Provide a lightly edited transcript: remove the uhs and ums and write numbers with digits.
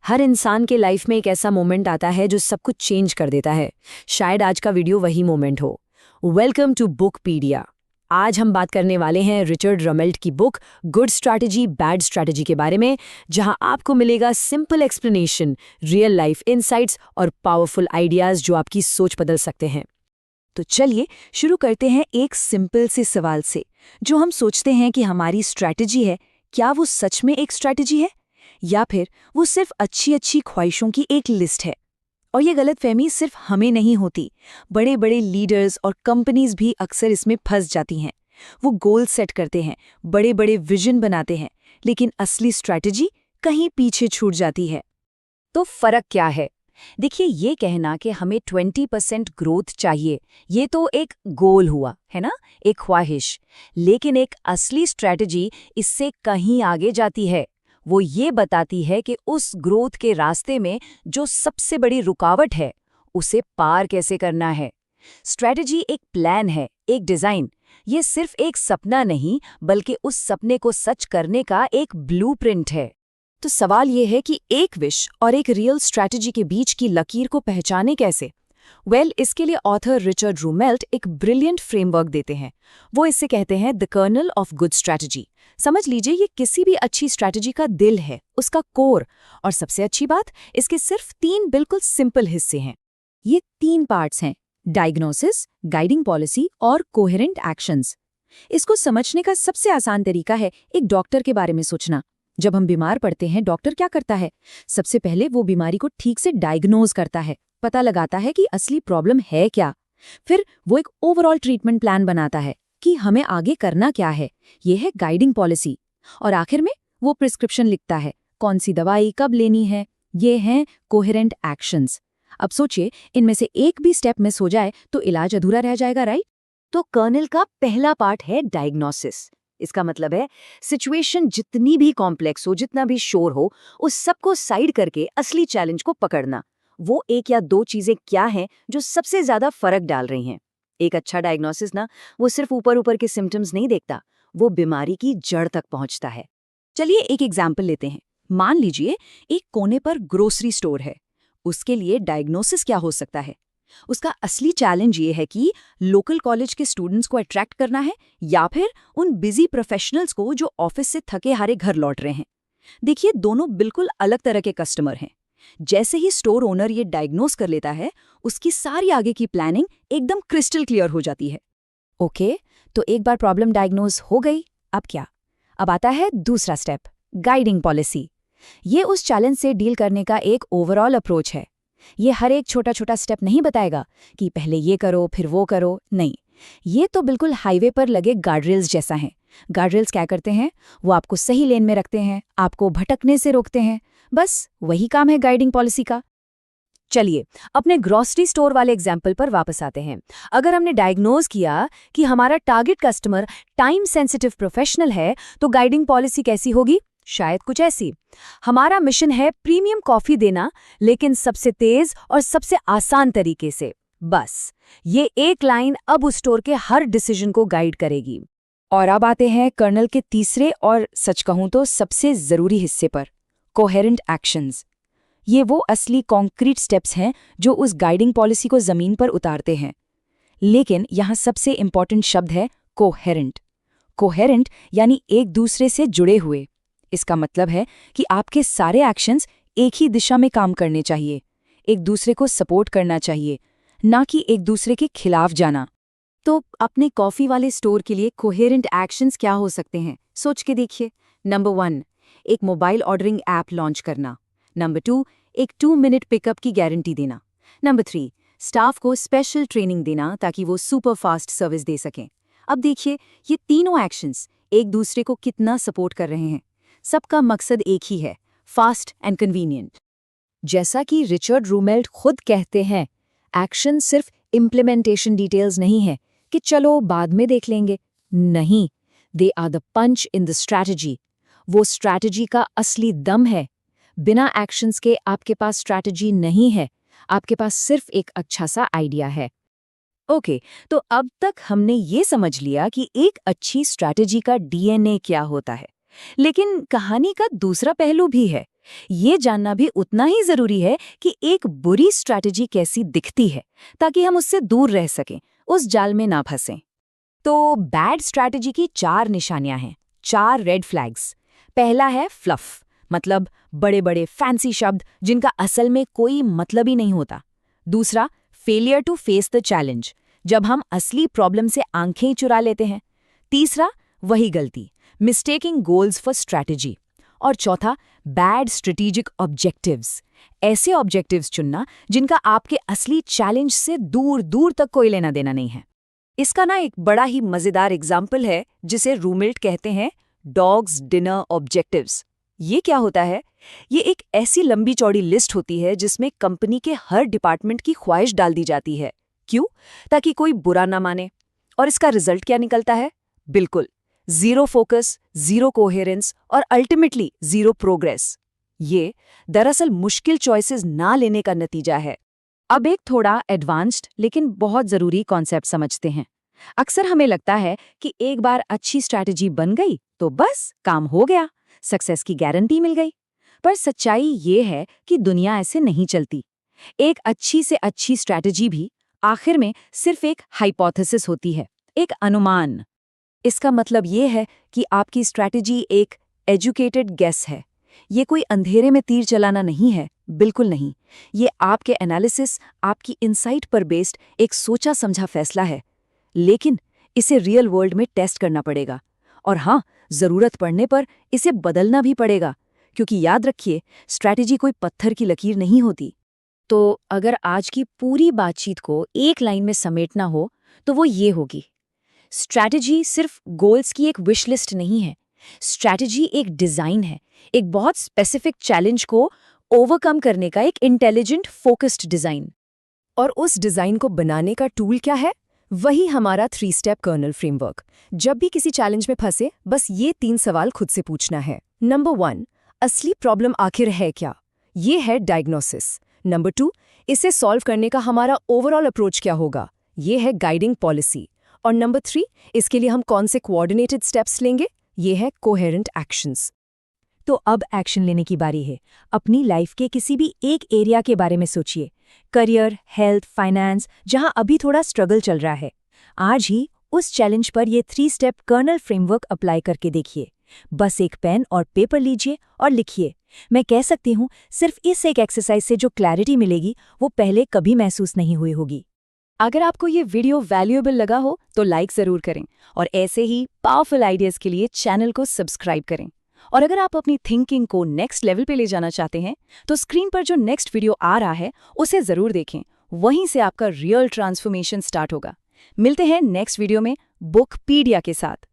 हर इंसान के लाइफ में एक ऐसा मोमेंट आता है जो सब कुछ चेंज कर देता है। शायद आज का वीडियो वही मोमेंट हो। Welcome to Bookpedia. आज हम बात करने वाले हैं रिचर्ड रमेल्ट की book good strategy bad strategy के बारे में, जहां आपको मिलेगा simple explanation, real life insights और पावरफुल आइडियाज जो आपकी सोच बदल सकते हैं। तो चलिए शुरू करते हैं एक सिंपल से सवाल से। जो हम सोचते हैं कि हमारी स्ट्रैटेजी है, क्या वो सच में एक स्ट्रैटेजी है या फिर वो सिर्फ अच्छी अच्छी ख्वाहिशों की एक लिस्ट है? और ये गलतफहमी सिर्फ हमें नहीं होती, बड़े बड़े लीडर्स और कंपनीज भी अक्सर इसमें फंस जाती हैं। वो गोल सेट करते हैं, बड़े बड़े विजन बनाते हैं, लेकिन असली स्ट्रैटेजी कहीं पीछे छूट जाती है। तो फर्क क्या है? देखिए, ये कहना कि हमें 20% ग्रोथ चाहिए, ये तो एक गोल हुआ है ना, एक ख्वाहिश। लेकिन एक असली स्ट्रैटेजी इससे कहीं आगे जाती है। वो ये बताती है कि उस ग्रोथ के रास्ते में जो सबसे बड़ी रुकावट है, उसे पार कैसे करना है। स्ट्रैटेजी एक प्लान है, एक डिजाइन। ये सिर्फ एक सपना नहीं, बल्कि उस सपने को सच करने का एक ब्लूप्रिंट है। तो सवाल ये है कि एक विश और एक रियल स्ट्रैटेजी के बीच की लकीर को पहचाने कैसे? इसके लिए ऑथर रिचर्ड रूमेल्ट एक ब्रिलियंट फ्रेमवर्क देते हैं। वो इसे कहते हैं the kernel of good strategy. समझ लीजिए, ये किसी भी अच्छी स्ट्रैटेजी का दिल है, उसका कोर। और सबसे अच्छी बात, इसके सिर्फ 3 बिल्कुल सिंपल हिस्से हैं। ये 3 पार्ट्स हैं: डायग्नोसिस, गाइडिंग पॉलिसी और कोहेरेंट एक्शंस। इसको समझने का सबसे आसान तरीका है एक डॉक्टर के बारे में सोचना। जब हम बीमार पड़ते हैं, डॉक्टर क्या करता है? सबसे पहले वो बीमारी को ठीक से डायग्नोज करता है, पता लगाता है कि असली प्रॉब्लम है क्या। फिर वो एक ओवरऑल ट्रीटमेंट प्लान बनाता है कि हमें आगे करना क्या है। ये है गाइडिंग पॉलिसी। और आखिर में वो प्रिस्क्रिप्शन लिखता है, कौन सी दवाई कब लेनी है। ये हैं कोहेरेंट एक्शंस। अब सोचिए, इनमें से एक भी स्टेप मिस हो जाए तो इलाज अधूरा रह जाएगा, राइट? तो कर्नल का पहला पार्ट है डायग्नोसिस। इसका मतलब है सिचुएशन जितनी भी कॉम्प्लेक्स हो, जितना भी शोर हो, उस सबको साइड करके असली चैलेंज को पकड़ना। वो 1 या 2 चीजें क्या हैं जो सबसे ज्यादा फर्क डाल रही हैं। एक अच्छा डायग्नोसिस ना, वो सिर्फ ऊपर ऊपर के सिम्टम्स नहीं देखता, वो बीमारी की जड़ तक पहुंचता है। चलिए एक एग्जाम्पल लेते हैं। मान लीजिए एक कोने पर ग्रोसरी स्टोर है। उसके लिए डायग्नोसिस क्या हो सकता है? उसका असली चैलेंज ये है कि लोकल कॉलेज के स्टूडेंट्स को अट्रैक्ट करना है या फिर उन बिजी प्रोफेशनल्स को जो ऑफिस से थके हारे घर लौट रहे हैं। देखिए, दोनों बिल्कुल अलग तरह के कस्टमर हैं। जैसे ही स्टोर ओनर ये डायग्नोस कर लेता है, उसकी सारी आगे की प्लानिंग एकदम क्रिस्टल क्लियर हो जाती है। ओके, तो एक बार प्रॉब्लम डायग्नोस हो गई, अब क्या? अब आता है दूसरा स्टेप, गाइडिंग पॉलिसी। ये उस चैलेंज से डील करने का एक ओवरऑल अप्रोच है। ये हर एक छोटा छोटा स्टेप नहीं बताएगा कि पहले ये करो फिर वो करो, नहीं। ये तो बिल्कुल हाईवे पर लगे गार्डरेल्स जैसा है। गार्डरेल्स क्या करते हैं? वो आपको सही लेन में रखते हैं, आपको भटकने से रोकते हैं। बस वही काम है गाइडिंग पॉलिसी का। चलिए अपने ग्रोसरी स्टोर वाले एग्जाम्पल पर वापस आते हैं। अगर हमने डायग्नोज किया कि हमारा target customer time sensitive professional है, तो गाइडिंग पॉलिसी कैसी होगी? शायद कुछ ऐसी: हमारा मिशन है प्रीमियम कॉफी देना, लेकिन सबसे तेज और सबसे आसान तरीके से। बस ये एक लाइन अब उस स्टोर के हर डिसीजन को गाइड करेगी। और अब आते हैं कर्नल के तीसरे और सच कहूं तो सबसे जरूरी हिस्से पर, कोहेरेंट एक्शंस। ये वो असली कॉन्क्रीट स्टेप्स हैं जो उस गाइडिंग पॉलिसी को जमीन पर उतारते हैं। लेकिन यहाँ सबसे इंपॉर्टेंट शब्द है कोहेरेंट। कोहेरेंट यानी एक दूसरे से जुड़े हुए। इसका मतलब है कि आपके सारे एक्शंस एक ही दिशा में काम करने चाहिए, एक दूसरे को सपोर्ट करना चाहिए, ना कि एक दूसरे के खिलाफ जाना। तो अपने कॉफी वाले स्टोर के लिए कोहेरेंट एक्शंस क्या हो सकते हैं? सोच के देखिए। नंबर 1, एक मोबाइल ऑर्डरिंग ऐप लॉन्च करना। नंबर 2, एक 2 मिनट पिकअप की गारंटी देना। नंबर 3, स्टाफ को स्पेशल ट्रेनिंग देना ताकि वो सुपर फास्ट सर्विस दे सकें। अब देखिए, ये तीनों एक्शंस एक दूसरे को कितना सपोर्ट कर रहे हैं। सबका मकसद एक ही है, फास्ट एंड कन्वीनियंट। जैसा कि रिचर्ड रूमेल्ट खुद कहते हैं, एक्शन सिर्फ इम्प्लीमेंटेशन डिटेल्स नहीं है कि चलो बाद में देख लेंगे। नहीं, they are the punch in the strategy. वो स्ट्रैटेजी का असली दम है। बिना एक्शंस के आपके पास स्ट्रैटेजी नहीं है, आपके पास सिर्फ एक अच्छा सा आइडिया है। ओके, तो अब तक हमने ये समझ लिया कि एक अच्छी स्ट्रैटेजी का डीएनए क्या होता है। लेकिन कहानी का दूसरा पहलू भी है। ये जानना भी उतना ही जरूरी है कि एक बुरी स्ट्रैटेजी कैसी दिखती है, ताकि हम उससे दूर रह सकें, उस जाल में ना फंसें। तो बैड स्ट्रैटेजी की 4 निशानियां हैं, 4 रेड फ्लैग्स। पहला है फ्लफ, मतलब बड़े बड़े फैंसी शब्द जिनका असल में कोई मतलब ही नहीं होता। दूसरा, failure to face the challenge, जब हम असली प्रॉब्लम से आंखें चुरा लेते हैं। तीसरा, वही गलती, मिस्टेकिंग गोल्स फॉर स्ट्रैटेजी। और चौथा, बैड स्ट्रेटेजिक ऑब्जेक्टिव्स, ऐसे ऑब्जेक्टिव्स चुनना जिनका आपके असली चैलेंज से दूर दूर तक कोई लेना देना नहीं है। इसका ना एक बड़ा ही मजेदार एग्जाम्पल है जिसे रूमिल्ट कहते हैं डॉग्स डिनर ऑब्जेक्टिव्स। ये क्या होता है? ये एक ऐसी लंबी चौड़ी लिस्ट होती है जिसमें कंपनी के हर डिपार्टमेंट की ख्वाहिश डाल दी जाती है। क्यों? ताकि कोई बुरा ना माने। और इसका रिजल्ट क्या निकलता है? बिल्कुल, जीरो फोकस, जीरो कोहेरेंस और अल्टीमेटली जीरो प्रोग्रेस। ये दरअसल मुश्किल चॉइसेस ना लेने का नतीजा है। अब एक थोड़ा एडवांस्ड लेकिन बहुत जरूरी कॉन्सेप्ट समझते हैं। अक्सर हमें लगता है कि एक बार अच्छी स्ट्रैटेजी बन गई तो बस काम हो गया, सक्सेस की गारंटी मिल गई। पर सच्चाई ये है कि दुनिया ऐसे नहीं चलती। एक अच्छी से अच्छी स्ट्रैटेजी भी आखिर में सिर्फ एक हाइपोथेसिस होती है, एक अनुमान। इसका मतलब ये है कि आपकी स्ट्रैटेजी एक एजुकेटेड गेस है। ये कोई अंधेरे में तीर चलाना नहीं है, बिल्कुल नहीं। ये आपके एनालिसिस, आपकी इनसाइट पर बेस्ड एक सोचा समझा फैसला है। लेकिन इसे रियल वर्ल्ड में टेस्ट करना पड़ेगा। और हाँ, जरूरत पड़ने पर इसे बदलना भी पड़ेगा, क्योंकि याद रखिए, स्ट्रैटेजी कोई पत्थर की लकीर नहीं होती। तो अगर आज की पूरी बातचीत को एक लाइन में समेटना हो तो वो ये होगी, स्ट्रैटेजी सिर्फ गोल्स की एक विश लिस्ट नहीं है। स्ट्रैटेजी एक डिजाइन है, एक बहुत स्पेसिफिक चैलेंज को ओवरकम करने का एक इंटेलिजेंट फोकस्ड डिजाइन। और उस डिजाइन को बनाने का टूल क्या है? वही हमारा 3 स्टेप कर्नल फ्रेमवर्क। जब भी किसी चैलेंज में फंसे, बस ये 3 सवाल खुद से पूछना है। नंबर 1, असली प्रॉब्लम आखिर है क्या? ये है डायग्नोसिस। नंबर 2, इसे सॉल्व करने का हमारा ओवरऑल अप्रोच क्या होगा? ये है गाइडिंग पॉलिसी। और नंबर 3, इसके लिए हम कौन से कोऑर्डिनेटेड स्टेप्स लेंगे? ये है कोहेरेंट एक्शंस। तो अब एक्शन लेने की बारी है। अपनी लाइफ के किसी भी एक एरिया के बारे में सोचिए, करियर, हेल्थ, फाइनेंस, जहां अभी थोड़ा स्ट्रगल चल रहा है। आज ही उस चैलेंज पर ये 3 स्टेप कर्नल फ्रेमवर्क अप्लाई करके देखिए। बस एक पेन और पेपर लीजिए और लिखिए। मैं कह सकती हूँ, सिर्फ इस एक एक्सरसाइज से जो क्लैरिटी मिलेगी वो पहले कभी महसूस नहीं हुई होगी। अगर आपको ये वीडियो वैल्यूएबल लगा हो तो लाइक जरूर करें, और ऐसे ही पावरफुल आइडियाज के लिए चैनल को सब्सक्राइब करें। और अगर आप अपनी थिंकिंग को नेक्स्ट लेवल पे ले जाना चाहते हैं तो स्क्रीन पर जो नेक्स्ट वीडियो आ रहा है उसे जरूर देखें। वहीं से आपका रियल ट्रांसफॉर्मेशन स्टार्ट होगा। मिलते हैं नेक्स्ट वीडियो में बुकपीडिया के साथ।